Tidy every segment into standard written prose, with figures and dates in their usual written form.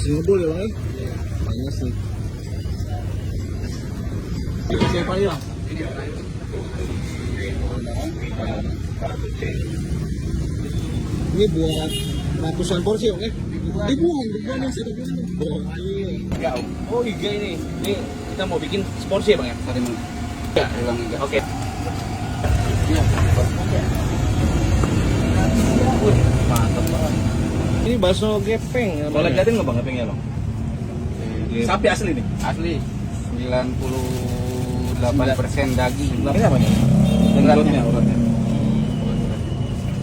masih ngebul ya bang? Panas nih. Siapa ya? Ini buat ratusan porsi oke? Dibuang nih satu buang. Enggak, oh iga ini. Ini kita mau bikin seporsi ya bang ya? Tadi mau. Ya, ulang iga. Oke. Iya. Mantap banget. Ini bakso gepeng. Boleh liatin nggak bang gepengnya bang? Sapi asli nih? Asli 98% daging. Ini apa nih? Uratnya.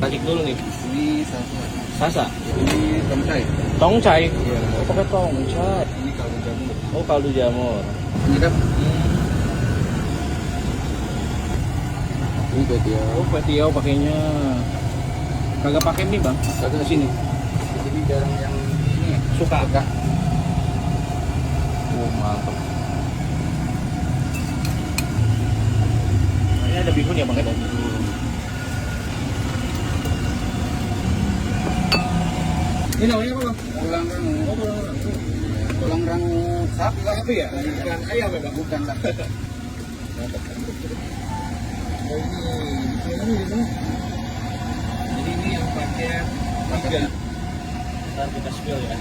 Racik dulu nih. Ini sasa. Sasa. Ini tongcai. Tongcai. Iya. Oh, pakai tongcai. Ini kaldu jamur. Oh, kaldu jamur. Nyedap. Ini dia. Oh, petiau pakainya. Kagak pakai mie bang? Kagak sini. Jadi jarang yang ini Suka. suka. Oh, mantap. Nah, ini ada bihun ya bang? Ada bihun. Ini namanya apa bang? Tulang rangu. Oh, tulang rangu. Tulang rangu sapi lah. Sapi ya? Bukan ayam ya bang? Bukan lah. Oh ini di mana? Jadi ini yang pakai tiga. Ntar kita spill ya.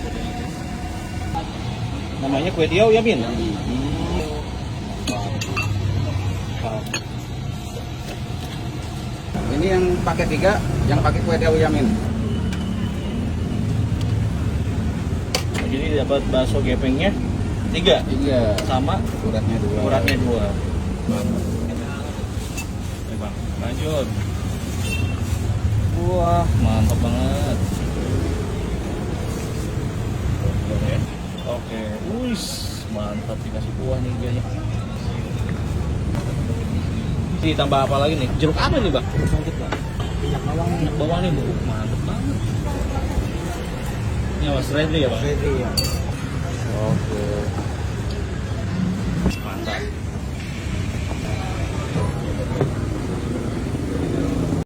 Namanya kue tiaw ya Bin? Ini yang pakai 3, yang pakai kue tiaw yamin. Jadi dapat bakso gepengnya 3 3 sama uratnya 2. uratnya 2. Oke bang, lanjut. Wah, mantap banget. Oke, wis mantap dikasih kuah nih dia. Ditambah apa lagi nih? Jeruk apa nih bang? Sangkit bang. Minyak bawang. Minyak bawang nih bu, mantap banget. Ini apa seledri ya bang? Ready ya. Oke.